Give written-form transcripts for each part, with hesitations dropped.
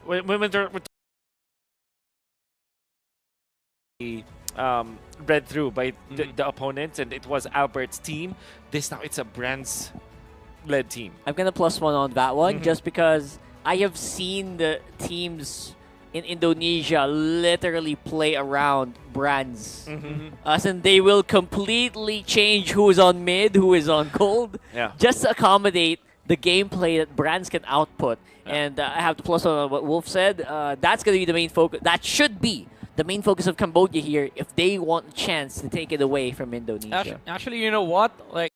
when read through by the opponents, and it was Albert's team. This now it's a Brand's led team. I'm gonna plus one on that one just because I have seen the teams in Indonesia literally play around brands. As in they will completely change who is on mid, who is on gold, Yeah. just to accommodate the gameplay that brands can output. And I have to plus one on what Wolf said. That's gonna be the main focus. That should be the main focus of Cambodia here if they want a chance to take it away from Indonesia. Actually, you know what? Like,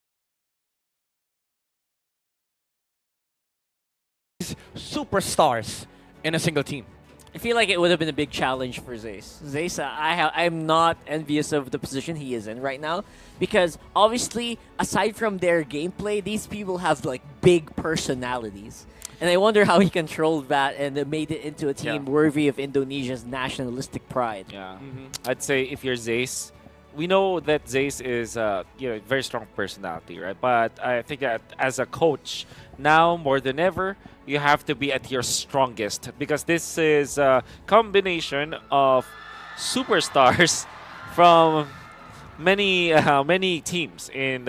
superstars in a single team. I feel like it would have been a big challenge for Zace. Zace, I'm not envious of the position he is in right now because obviously, aside from their gameplay, these people have like big personalities. And I wonder how he controlled that and made it into a team worthy of Indonesia's nationalistic pride. Yeah, I'd say if you're Zace, we know that Zace is very strong personality, right? But I think that as a coach, now more than ever, you have to be at your strongest because this is a combination of superstars from many teams and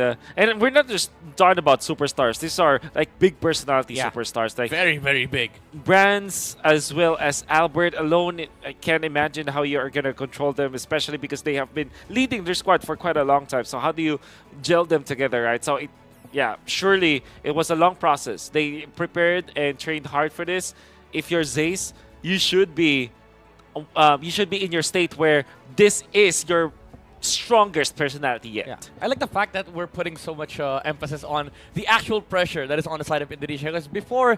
we're not just talking about superstars. These are like big personality superstars, like Very, very big. brands as well as Albert alone. I can't imagine how you are gonna control them, especially because they have been leading their squad for quite a long time. So how do you gel them together, right? So surely it was a long process. They prepared and trained hard for this. If you're Zace, you should be in your state where this is your strongest personality yet. Yeah. I like the fact that we're putting so much emphasis on the actual pressure that is on the side of Indonesia. Because before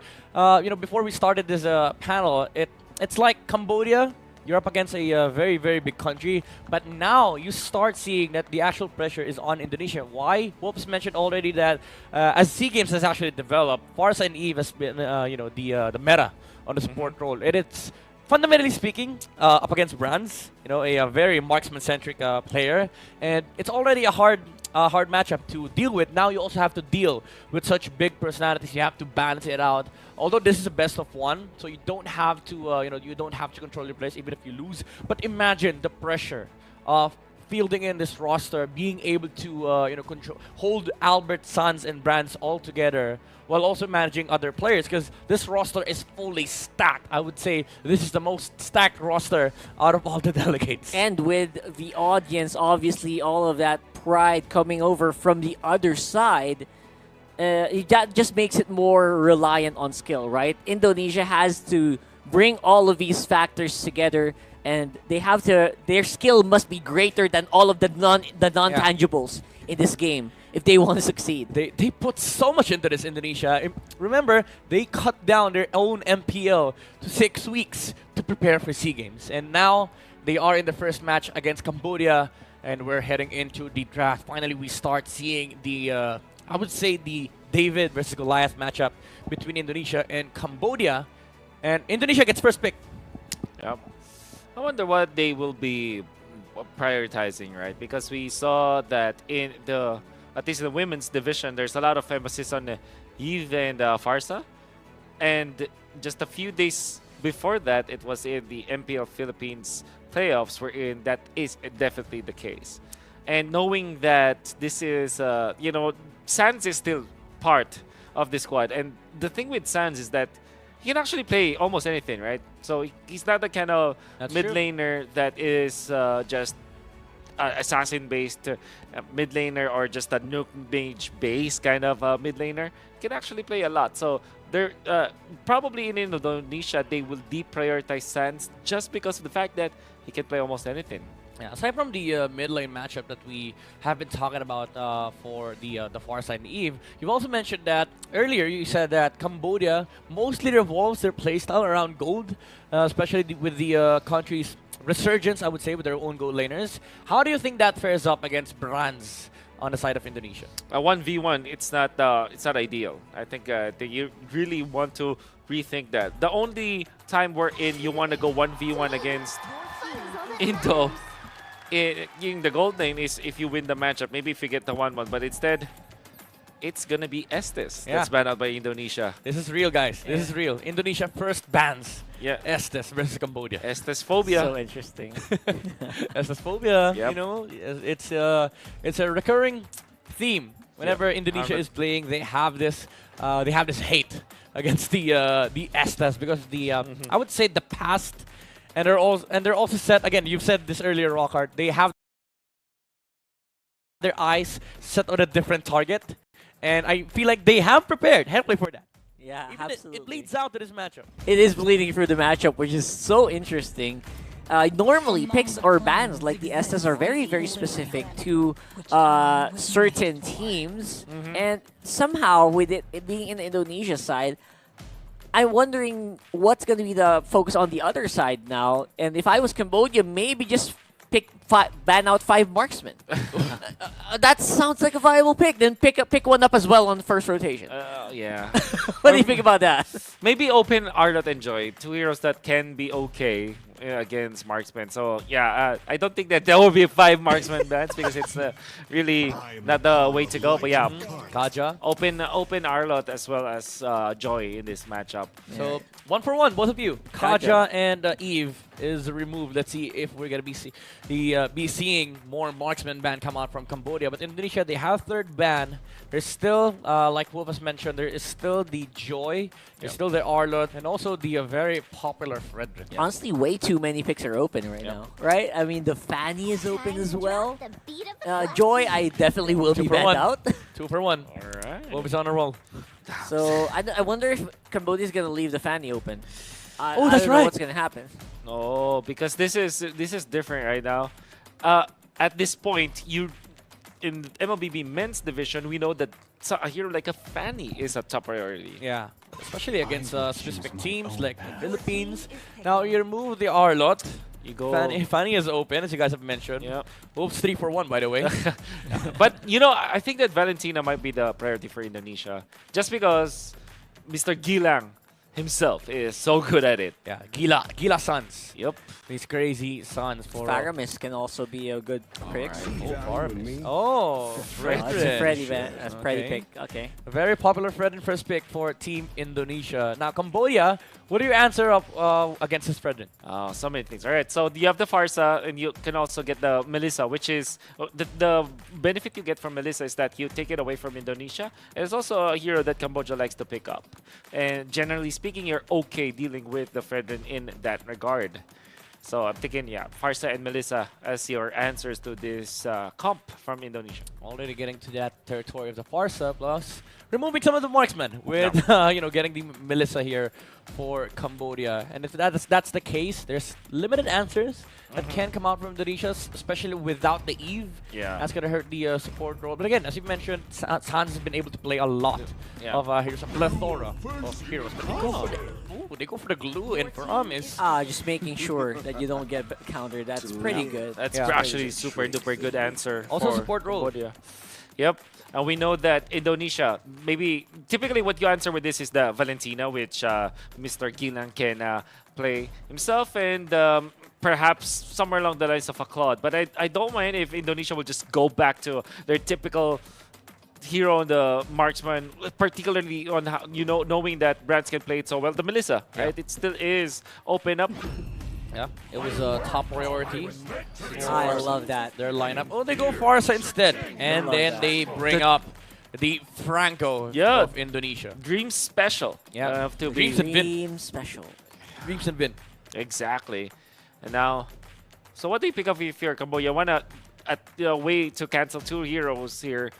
we started this panel, it's like Cambodia. You're up against a very, very big country, but now you start seeing that the actual pressure is on Indonesia. Why? Wolf's mentioned already that as SEA Games has actually developed, Farsa and Eve has been the meta on the support role. It's fundamentally speaking, up against brands, a very marksman-centric player, and it's already a hard matchup to deal with. Now you also have to deal with such big personalities. You have to balance it out. Although this is a best of one, so you don't have to, you don't have to control your players even if you lose. But imagine the pressure of fielding in this roster, being able to, hold Albert, Sons, and brands all together, while also managing other players, because this roster is fully stacked. I would say this is the most stacked roster out of all the delegates. And with the audience, obviously, all of that pride coming over from the other side, that just makes it more reliant on skill, right? Indonesia has to bring all of these factors together, and their skill must be greater than all of the non-tangibles in this game if they want to succeed. They put so much into this, Indonesia. Remember, they cut down their own MPL to 6 weeks to prepare for SEA Games. And now they are in the first match against Cambodia, and we're heading into the draft. Finally, we start seeing the, I would say, the David versus Goliath matchup between Indonesia and Cambodia. And Indonesia gets first pick. Yep. I wonder what they will be prioritizing, right? Because we saw that at least in the women's division, there's a lot of emphasis on Eve and Farsa. And just a few days before that, it was in the MPL Philippines playoffs wherein that is definitely the case. And knowing that this is, Sans is still part of the squad. And the thing with Sans is that he can actually play almost anything, right? So he's not the kind of mid laner that is just assassin-based mid laner or just a nuke mage base kind of mid laner. He can actually play a lot. So they're probably in Indonesia they will deprioritize Sans just because of the fact that he can play almost anything. Yeah, aside from the mid lane matchup that we have been talking about for the far side and Eve, you've also mentioned that earlier you said that Cambodia mostly revolves their playstyle around gold, especially with the country's resurgence, I would say, with their own gold laners. How do you think that fares up against brands on the side of Indonesia? 1v1, it's not ideal. I think you really want to rethink that. The only time wherein you want to go 1v1 against Indo in the gold lane is if you win the matchup. Maybe if you get the 1-1, but instead it's gonna be Estes Yeah. that's banned out by Indonesia. This is real, guys. This is real. Indonesia first bans Yeah, Estes versus Cambodia. Estes phobia. So interesting. Estes phobia. Yep. You know, it's a recurring theme. Whenever Indonesia Armor. is playing, they have this hate against the Estes because I would say the past, and they're also set again. You've said this earlier, Rockhart. They have their eyes set on a different target, and I feel like they have prepared heavily for that. Yeah, Even absolutely. it leads out to this matchup. It is bleeding through the matchup, which is so interesting. Normally, picks or bans like the Estes are very, very specific to certain teams. And somehow, with it being in the Indonesia side, I'm wondering what's going to be the focus on the other side now. And if I was Cambodia, maybe just ban out 5 marksmen. That sounds like a viable pick. Then pick one up as well on the first rotation. Yeah. What do you think about that? Maybe open Arlot and Joy, 2 heroes that can be okay against marksmen. So yeah, I don't think that there will be 5 marksman bans because it's really not the way to go. But yeah, Kaja. open Arlot as well as Joy in this matchup. So 1 for 1, both of you. Kaja and Eve is removed. Let's see if we're gonna be seeing more marksman ban come out from Cambodia. But Indonesia, they have 3rd ban. There's still, like Wolf has mentioned, there is still the Joy, there's still the Arlot, and also the very popular Frederick. Honestly, way too many picks are open right now, right? I mean, the Fanny is open as well. Joy, I definitely will be for banned one. out. 2 for 1. All right. Wolf is on a roll. So I wonder if Cambodia's gonna leave the Fanny open. I that's don't know right. what's gonna happen. No, because this is different right now. At this point, in MLBB men's division, we know that a hero like a Fanny is a top priority. Yeah, especially against specific teams like the Philippines. Now you remove the Arlot. You go. Fanny is open, as you guys have mentioned. Yeah. Wolf's 3 for 1, by the way. But you know, I think that Valentina might be the priority for Indonesia, just because Mr. Gilang himself is so good at it. Yeah, Gila Sons. Yep. These crazy sons for Faramis can also be a good pick. Faramis. Oh, It's a Frederick. Freddy ban. That's Freddy Okay. pick. Okay. A very popular Frederick first pick for Team Indonesia. Now, Cambodia, what do you answer up against this Frederick? So many things. All right, so you have the Farsa, and you can also get the Melissa, which is the benefit you get from Melissa is that you take it away from Indonesia. And it's also a hero that Cambodia likes to pick up. And generally speaking, you're okay dealing with the Fredrin in that regard. So I'm thinking, yeah, Farsa and Melissa as your answers to this comp from Indonesia. Already getting to that territory of the Farsa, plus removing some of the marksmen with getting the Melissa here for Cambodia. And if that's the case, there's limited answers that can come out from Indonesia, especially without the Eve. Yeah. That's gonna hurt the support role. But again, as you mentioned, Sans has been able to play a lot of heroes, a plethora of heroes. But they go for the glue and promise. Just making sure that you don't get countered. That's pretty good. That's Yeah. actually super duper good answer. Also for support role. Cambodia. Yep. And we know that Indonesia, maybe typically what you answer with this is the Valentina, which Mr. Gilang can play himself, and perhaps somewhere along the lines of a Claude. But I don't mind if Indonesia will just go back to their typical hero on the marksman, particularly on how, knowing that brands can play it so well. The Melissa, right? It still is open up. Yeah, it was a top priority. I love that. Their lineup. Oh, they go Farsa instead. And love then that. they bring up the Franco Yeah. of Indonesia. Dream special. Yeah. Have to Dreams be and Vin. Dream special. Dreams and Vin. exactly. And now, so what do you pick up if you're Cambodia? Wanna way to cancel 2 heroes here.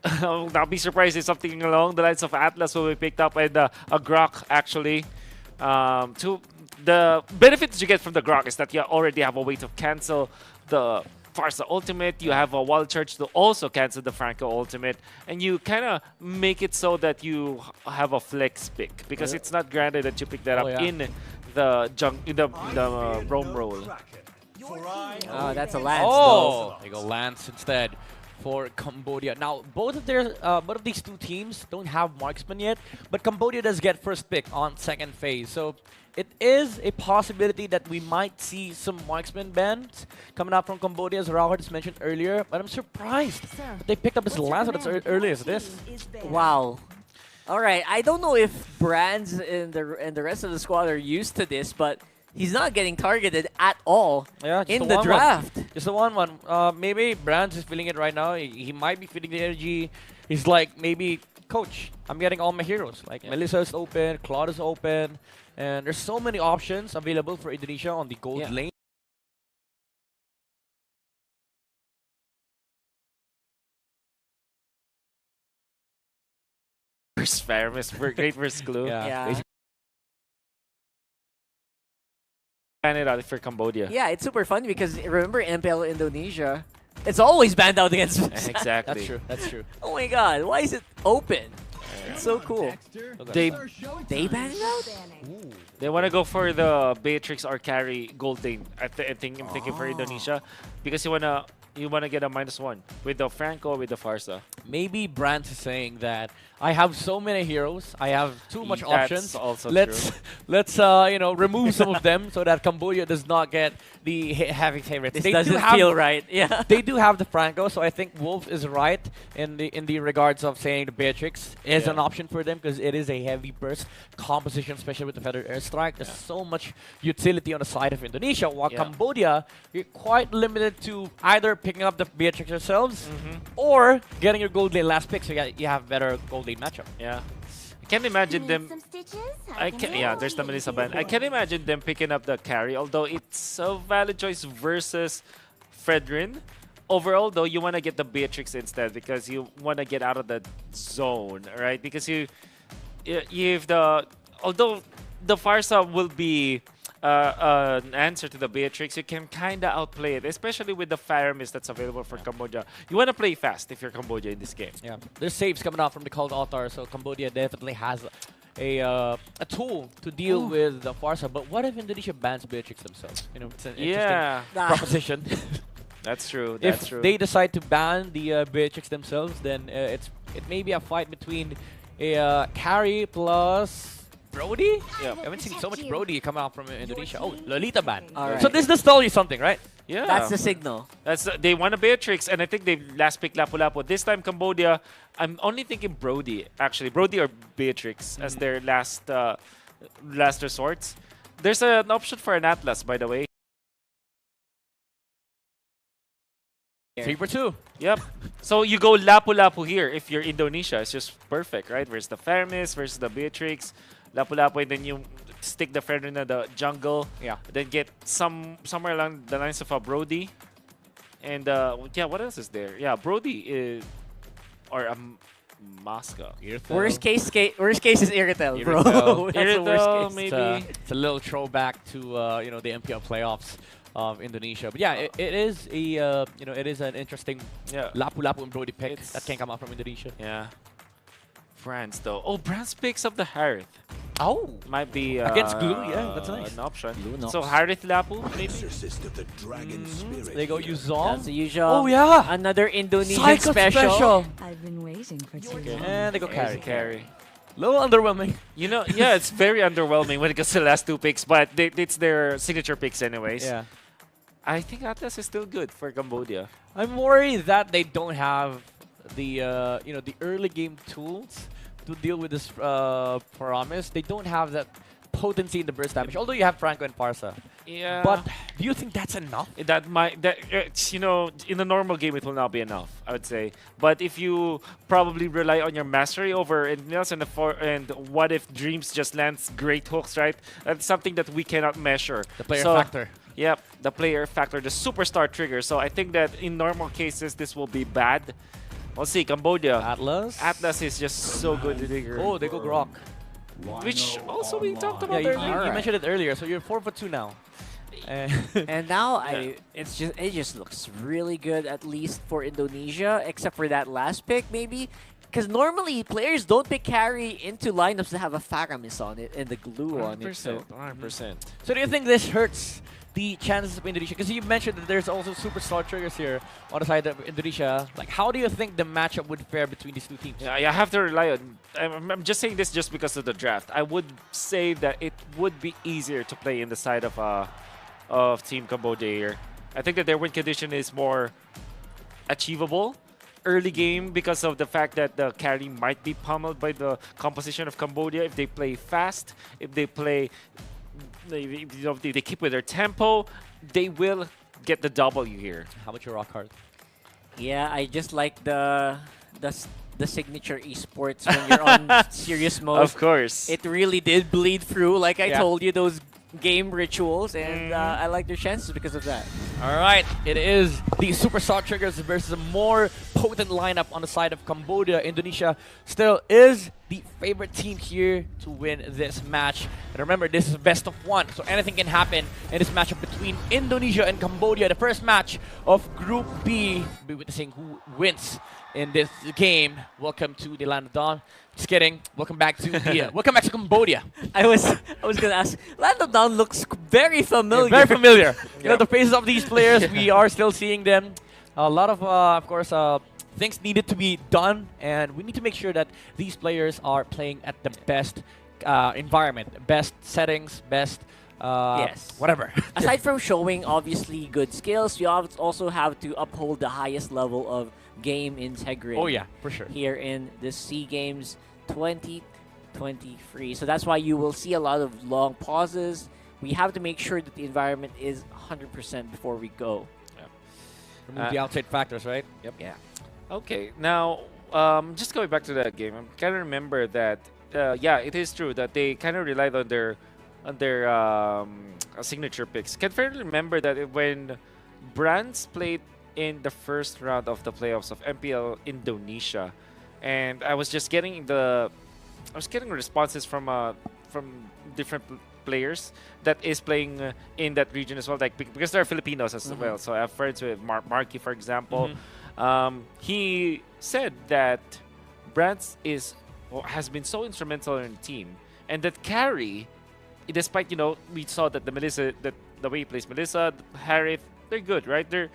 I'll not be surprised if something along the lines of Atlas will be picked up and a Grok actually. The benefits you get from the Grok is that you already have a way to cancel the Farsa ultimate. You have a Wild Church to also cancel the Franco ultimate, and you kind of make it so that you have a flex pick because it's not granted that you pick that up in the roam roll. Oh, that's a Lance. Oh, they go Lance instead for Cambodia. Now, both of these two teams don't have marksman yet, but Cambodia does get first pick on second phase. So it is a possibility that we might see some marksman bans coming out from Cambodia, as Rahul just mentioned earlier. But I'm surprised that they picked up his last one as early as this. Wow. All right, I don't know if Brands and the rest of the squad are used to this, but he's not getting targeted at all Yeah, just in the the one draft. Just the one. Maybe Brands is feeling it right now. He might be feeling the energy. He's like, maybe, coach, I'm getting all my heroes. Like, Melissa is open, Claude is open, and there's so many options available for Indonesia on the gold lane. First Faramis, great first clue. Yeah. Ban it out for Cambodia. Yeah, it's super fun because remember MPL Indonesia, it's always banned out against. Exactly. That's true. That's true. Oh my god, why is it open? It's so cool. They banned it out? They want to go for the Beatrix or carry gold lane. I'm thinking for Indonesia because you wanna get a -1 with the Franco, with the Farsa. Maybe Brands is saying that I have so many heroes, I have too much That's options. also let's true. let's remove some of them so that Cambodia does not get the heavy favorites. This doesn't feel right. Yeah. They do have the Franco, so I think Wolf is right in the regards of saying the Beatrix is an option for them because it is a heavy burst composition, especially with the feathered airstrike. There's so much utility on the side of Indonesia, while Cambodia, you're quite limited to either picking up the Beatrix yourselves or getting your gold lane last pick, so you have better gold lane matchup. Yeah. I can't imagine them. There's the Melissa ban. I can't imagine them picking up the carry, although it's a valid choice versus Fredrin. Overall, though, you want to get the Beatrix instead because you want to get out of the zone, right? Because although the Farsa will be an answer to the Beatrix, you can kind of outplay it, especially with the Faramis that's available for Cambodia. You want to play fast if you're Cambodia in this game. Yeah, there's saves coming out from the Cold Altar, so Cambodia definitely has a tool to deal with the Farsa. But what if Indonesia bans Beatrix themselves? You know, it's an interesting proposition. That's true. If they decide to ban the Beatrix themselves, then it may be a fight between a carry plus Brody? Yeah. I haven't seen so much Brody come out from Indonesia. Oh, Lolita ban. Alright. So this does tell you something, right? Yeah. That's the signal. They want a Beatrix, and I think they last pick Lapu-Lapu. This time Cambodia, I'm only thinking Brody, actually. Brody or Beatrix as their last resorts. There's an option for an Atlas, by the way. 3 for 2. Yep. So you go Lapu-Lapu here if you're Indonesia. It's just perfect, right? Versus the Faramis, versus the Beatrix. Lapu-Lapu, and then you stick the Fredrin in the jungle. Yeah. Then get somewhere along the lines of a Brody. And what else is there? Yeah, Brody is or a Masca. Worst case is Iritel, bro. Iritel. That's the worst Iritel, case. maybe. It's a little throwback to the MPL playoffs of Indonesia. But yeah, it is an interesting Lapu-Lapu and Brody pick that can come out from Indonesia. Yeah. Brands though. Oh, Brands picks up the Harith. Oh, Might be against Glue, yeah, that's nice. An option. Glue So Harith Lapu, maybe. They go Yuzong. That's the usual. Oh yeah, Another Indonesian Psycho special. I've been waiting for too Okay. long. And they go Carry. carry. Little underwhelming. You know, yeah, it's very underwhelming when it comes to the last two picks, but it's their signature picks anyways. Yeah. I think Atlas is still good for Cambodia. I'm worried that they don't have the the early game tools to deal with this Paramis. They don't have that potency in the burst damage. Although you have Franco and Farsa. Yeah. But do you think that's enough? In a normal game it will not be enough, I would say. But if you probably rely on your mastery over anything else, and what if Dreams just lands great hooks, right? That's something that we cannot measure. The player factor. Yep, the player factor, the superstar trigger. So I think that in normal cases this will be bad. We'll see. Cambodia. Atlas is just so good to trigger. Oh, they go Grok. Which also we talked about Yeah, earlier. you mentioned it earlier. So you're 4 for 2 now. And now it just looks really good, at least for Indonesia, except for that last pick maybe. Because normally players don't pick carry into lineups that have a Faramis on it and the glue on it. So 100%. So do you think this hurts the chances of Indonesia? Because you mentioned that there's also superstar triggers here on the side of Indonesia. Like, how do you think the matchup would fare between these two teams? Yeah, I have to rely on. I'm just saying this just because of the draft. I would say that it would be easier to play in the side of Team Cambodia here. I think that their win condition is more achievable early game because of the fact that the carry might be pummeled by the composition of Cambodia if they play fast, if they play, they keep with their tempo, they will get the W here. How about your rock hard? yeah, I just like the signature esports when you're on serious mode. Of course. It really did bleed through, like I Yeah. told you, those game rituals, and I like their chances because of that. All right, it is the Superstar Triggers versus a more potent lineup on the side of Cambodia. Indonesia still is the favorite team here to win this match. And remember, this is best of one, so anything can happen in this matchup between Indonesia and Cambodia. The first match of Group B. We'll be witnessing who wins in this game. Welcome to the Land of Dawn. Just kidding. Welcome back to welcome back to Cambodia. I was gonna ask. Land of Dawn looks very familiar. Very familiar. You know, Yeah. the faces of these players, we are still seeing them. A lot of course, things needed to be done, and we need to make sure that these players are playing at the best environment, best settings, best Yes. whatever. Aside from showing obviously good skills, you also have to uphold the highest level of game integrity. Oh yeah, for sure. Here in the SEA Games 2023. So that's why you will see a lot of long pauses. We have to make sure that the environment is 100% before we go. Remove the outside factors, right? Yep. Yeah. Okay, now just going back to that game, I'm kind of remember that yeah, it is true that they kind of relied on their signature picks. Can fairly remember that when Brands played in the first round of the playoffs of MPL Indonesia, and I was just getting responses from different players that is playing in that region as well, like because there are Filipinos as well. So I have friends with Marky, for example. He said that Brands has been so instrumental in the team, and that carry, despite we saw that the way he plays Melissa, Harith, they're good, right? They're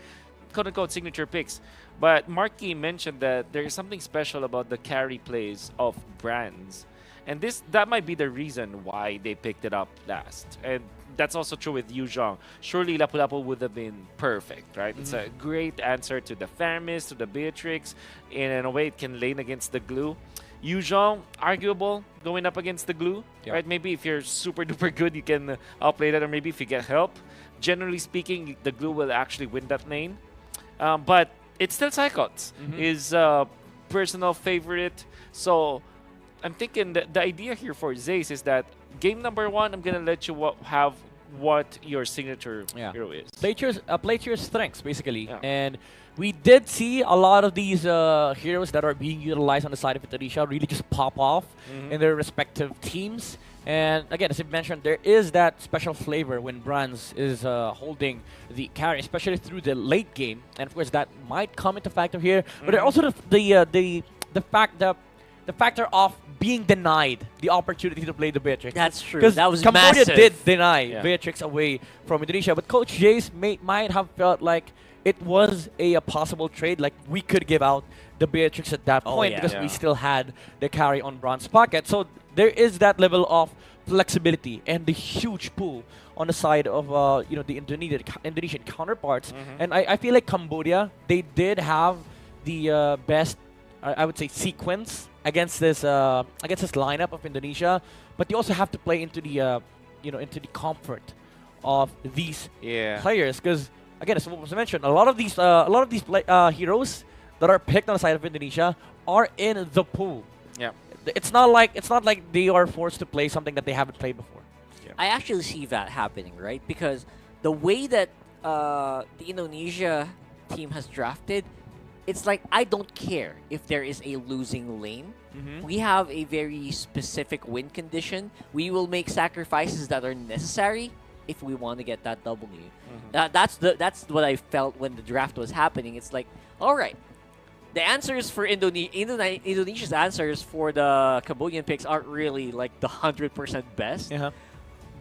quote-unquote signature picks. But Marky mentioned that there is something special about the carry plays of Brands. And that might be the reason why they picked it up last. And that's also true with Yu Zhong. Surely Lapu-Lapu would have been perfect, right? It's a great answer to the Faramis, to the Beatrix. And in a way, it can lane against the glue. Yu Zhong, arguable, going up against the glue, right? Maybe if you're super duper good, you can outplay that. Or maybe if you get help. Generally speaking, the glue will actually win that lane. But it's still Psychots, his personal favorite. So I'm thinking that the idea here for Zace is that game number one, I'm gonna let you have what your signature hero is. Play to your strengths, basically. Yeah. And we did see a lot of these heroes that are being utilized on the side of Indonesia really just pop off in their respective teams. And again, as I mentioned, there is that special flavor when Brands is holding the carry, especially through the late game. And of course, that might come into factor here. But there also the factor of being denied the opportunity to play the Beatrix. That's true. Because That was Cambodia massive. did deny Beatrix away from Indonesia. But Coach Jace might have felt like it was a possible trade. Like, we could give out the Beatrix at that point because we still had the carry on Bronze pocket. So there is that level of flexibility and the huge pull on the side of the Indonesian counterparts. And I feel like Cambodia, they did have the best, I would say, sequence against this lineup of Indonesia, but you also have to play into the into the comfort of these players, because again, as was mentioned, a lot of these heroes that are picked on the side of Indonesia are in the pool. Yeah. It's not like they are forced to play something that they haven't played before. I actually see that happening, right? Because the way that the Indonesia team has drafted, it's like, I don't care if there is a losing lane. We have a very specific win condition. We will make sacrifices that are necessary if we want to get that W. That's what I felt when the draft was happening. It's like, all right, the answers for Indonesia's answers for the Cambodian picks aren't really like the 100% best, Yeah.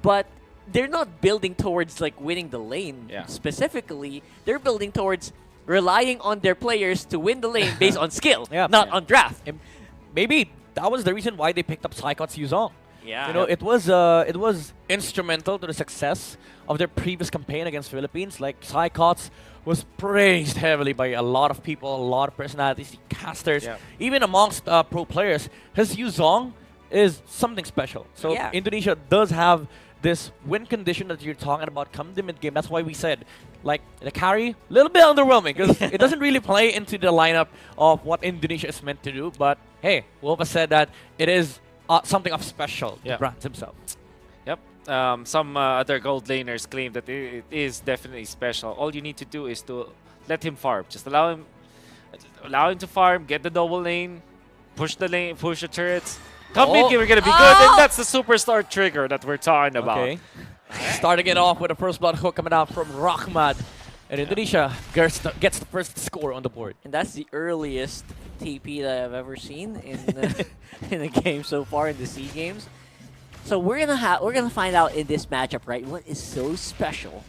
but they're not building towards like winning the lane Yeah. specifically. They're building towards relying on their players to win the lane based on skill, Yeah. not Yeah. on draft. And maybe that was the reason why they picked up Psychot's Yuzong. Yeah, You know, it was instrumental to the success of their previous campaign against Philippines. Like Psychots was praised heavily by a lot of people, a lot of personalities, casters, Yeah. even amongst pro players. His Yuzong is something special. So Yeah. Indonesia does have this win condition that you're talking about come the mid game. That's why we said, like, the carry, a little bit underwhelming because it doesn't really play into the lineup of what Indonesia is meant to do. But hey, Wolfa said that it is something of special Yeah. to Brandt himself. Yep. Some other gold laners claim that it is definitely special. All you need to do is to let him farm. Just allow him to farm, get the double lane, push the lane, push the turrets. Come mid game, we're gonna be good, and that's the superstar trigger that we're talking about. Okay. Starting it off with a first blood hook coming out from Rahmad. And Indonesia gets the first score on the board. and that's the earliest TP that I've ever seen in in a game so far in the SEA games. So we're gonna find out in this matchup, right? What is so special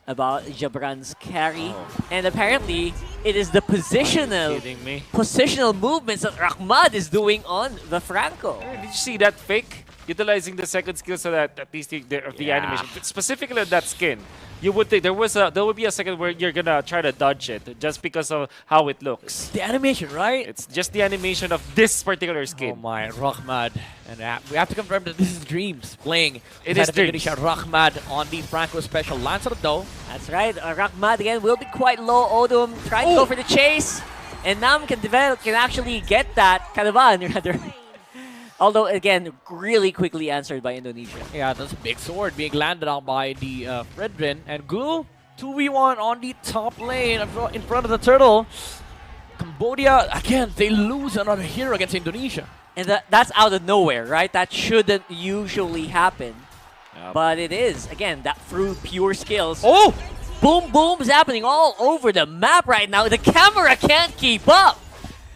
about Jabran's carry? Oh. And apparently, it is the Kidding me? positional movements that Rahmad is doing on the Franco. Did you see that fake? Utilizing the second skill so that at least the Yeah. animation, specifically on that skin, you would think there would be a second where you're gonna try to dodge it just because of how it looks. The animation, right? It's just the animation of this particular Oh skin. my, Rahmad. And we have to confirm that this is Dreams playing. It inside is of Dreams. Indonesia. Rahmad on the Franco special. Lands on the dough. That's right. Rahmad again will be quite low. Odom trying to go for the chase, and Nam can actually get that Canavan rather. Although again, really quickly answered by Indonesia. Yeah, that's a big sword being landed out by the Fredrin. And Gul, 2v1 on the top lane in front of the turtle. Cambodia, again, they lose another hero against Indonesia. And that's out of nowhere, right? That shouldn't usually happen. Yep. But it is. Again, that through pure skills. Oh! Boom, boom is happening all over the map right now. The camera can't keep up.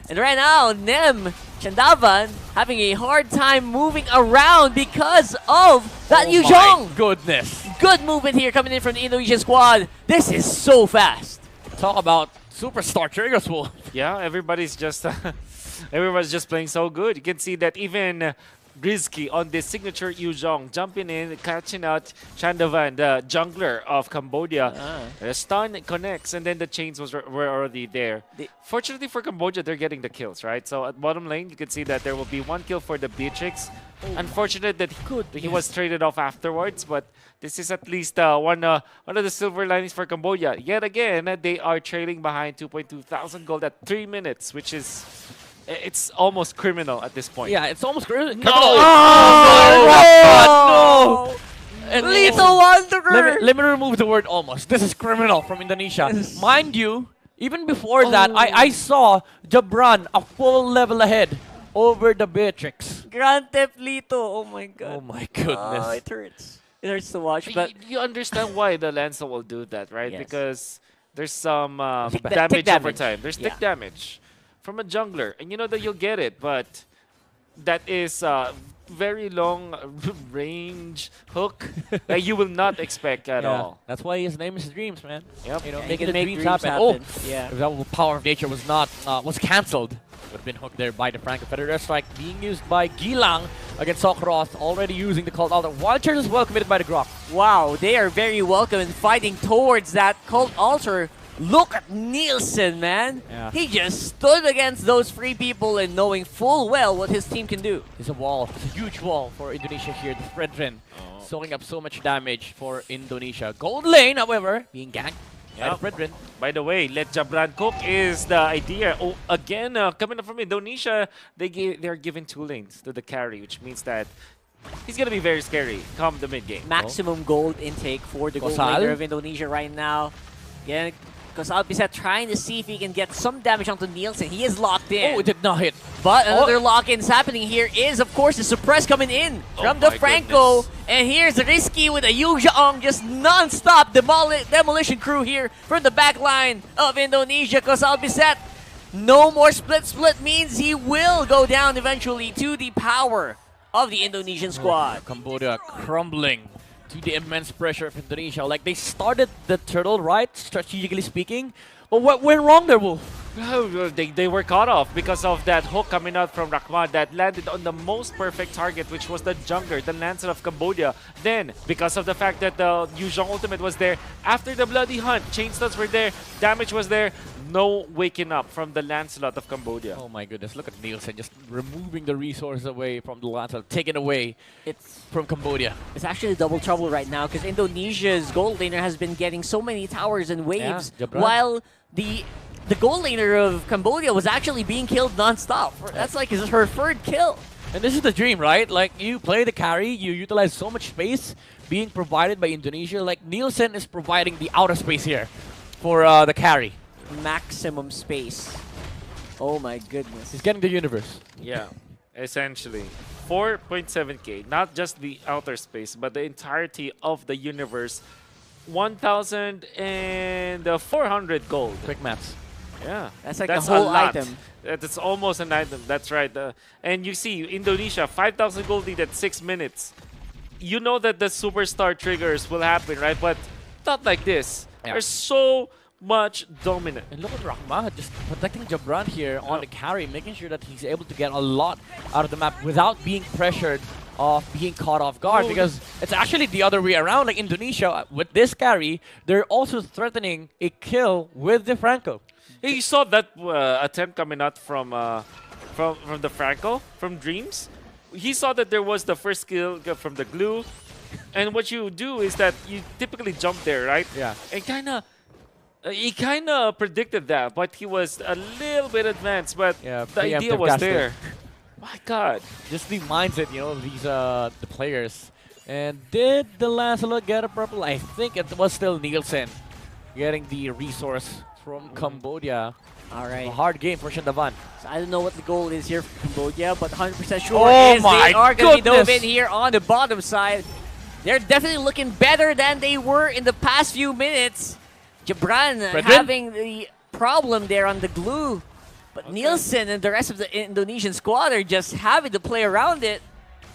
And right now, Nem Chandavan having a hard time moving around because of that Yu My Zhong. goodness. Good movement here coming in from the Indonesian squad. This is so fast. Talk about superstar triggers, Wolf. Yeah, everybody's just playing so good. You can see that even Rizky on this signature Yu Zhong jumping in, catching out Chandavan, the jungler of Cambodia. The stun connects, and then the chains were already there. Fortunately for Cambodia, they're getting the kills, right? So at bottom lane, you can see that there will be one kill for the Beatrix. Unfortunate that he was traded off afterwards, but this is at least one of the silver linings for Cambodia. Yet again, they are trailing behind 2.2 thousand gold at 3 minutes, which is... It's almost criminal at this point. Yeah, it's almost criminal. Oh, No! And Little Wanderer! let me remove the word almost. This is criminal from Indonesia. Mind you, even before that, I saw Jabran a full level ahead over the Beatrix. Grand Theft Lito. Oh my god. Oh my goodness. It hurts. It hurts to watch, but You understand why the Lancer will do that, right? Yes. Because there's some Tick damage over damage. time. There's tick damage from a jungler, and you know that you'll get it, but that is very long range hook that you will not expect at all. That's why his name is Dreams, man. Yep. You know, he making can the make dreams dreams happen. happen. Oh, Yeah. if that power of nature was not was cancelled, would have been hooked there by the Franco Federer strike being used by Gilang against Sokroth, already using the cult altar. Wild charge as well committed by the Grok. Wow, they are very welcome in fighting towards that cult altar. Look at Nielsen, man. Yeah. He just stood against those free people and knowing full well what his team can do. It's a wall. It's a huge wall for Indonesia here. The Fredrin soaking up so much damage for Indonesia. Gold lane, however, being ganked by Yep. the Fredrin. By the way, let Jabran cook is the idea. Oh, again, coming up from Indonesia, they're giving 2 lanes to the carry, which means that he's gonna be very scary come the mid game. Maximum gold intake for the gold Kosal. laner of Indonesia right now. Yeah, Kosal Bisset trying to see if he can get some damage onto Nielsen. He is locked in. Oh, it did not hit. But another lock-in is happening here is, of course, the suppress coming in from the my Franco. goodness. And here's Risky with a Yu Zhong, just non-stop demolition crew here from the back line of Indonesia. Kosal Bisset No more split means he will go down eventually to the power of the Indonesian squad. Cambodia crumbling to the immense pressure of Indonesia. Like, they started the turtle, right, strategically speaking, but what went wrong there, Wolf? Oh, they were caught off because of that hook coming out from Rahman that landed on the most perfect target, which was the jungler, the Lancer of Cambodia. Then, because of the fact that the Yuzhong ultimate was there, after the bloody hunt, chain stuns were there, damage was there, no waking up from the Lancelot of Cambodia. Oh my goodness, look at Nielsen just removing the resources away from the Lancelot, taking away It's from Cambodia. actually double trouble right now because Indonesia's gold laner has been getting so many towers and waves, Jabran. while the gold laner of Cambodia was actually being killed non-stop. That's like her third kill. And this is the dream, right? Like, you play the carry, you utilize so much space being provided by Indonesia. Like, Nielsen is providing the outer space here for the carry. Maximum space. Oh my goodness. He's getting the universe. Yeah, essentially. 4.7k, not just the outer space, but the entirety of the universe. 1,400 gold. Quick maths. Yeah, That's like that's a whole lot. item. That's almost an item. That's right. And you see, Indonesia, 5,000 gold lead at 6 minutes. You know that the superstar triggers will happen, right? But not like this. Yeah. They're so much dominant. And look at Rahma just protecting Jabran here on the carry, making sure that he's able to get a lot out of the map without being pressured of being caught off guard, because it's actually the other way around. Like, Indonesia, with this carry, they're also threatening a kill with the Franco. Hey, you saw that attempt coming out from the Franco from Dreams. He saw that there was the first kill from the glue, and what you do is that you typically jump there, right? Yeah. And he kind of predicted that, but he was a little bit advanced. But Yeah, the idea preemptive was casting. there. My God. Just the mindset, you know, these the players. And did the Lancelot get a purple? I think it was still Nielsen getting the resource from Cambodia. All right. A hard game for Shandavan. So I don't know what the goal is here for Cambodia, but 100% sure Oh is my they are going to be dove goodness. in here on the bottom side. They're definitely looking better than they were in the past few minutes. Jabran Fredrin? having the problem there on the glue. But Nielsen and the rest of the Indonesian squad are just having to play around it.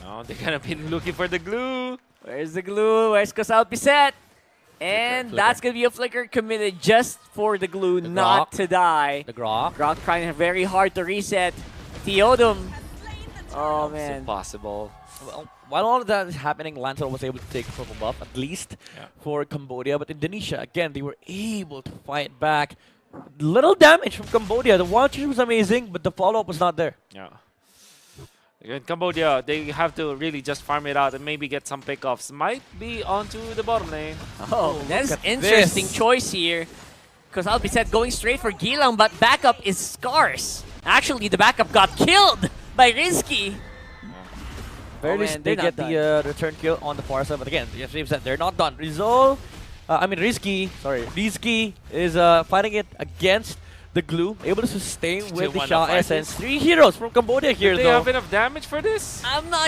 Oh, they kind of been looking for the glue. Where's the glue? Where's Kosalpiset? And Flicker. that's going to be a flicker committed just for the glue not Grok. to die. The Grok. Grok trying very hard to reset. Theodum. Oh, It's man. impossible. Well, while all of that is happening, Lancelot was able to take a purple buff, at least for Cambodia. But Indonesia, again, they were able to fight back. Little damage from Cambodia. The one was amazing, but the follow-up was not there. Yeah. In Cambodia, they have to really just farm it out and maybe get some pickoffs. Might be onto the bottom lane. Oh, that's at interesting this. choice here. Because Albiset going straight for Gilang, but backup is scarce. Actually, the backup got killed by Rizky. Very man, least they they're not get the return kill on the far side. But again, the FCM said they're not done. Rizky is fighting it against the glue, able to sustain Still with the wanna Shah fight Essence. this? 3 heroes from Cambodia here, Do they though. have enough damage for this? I'm not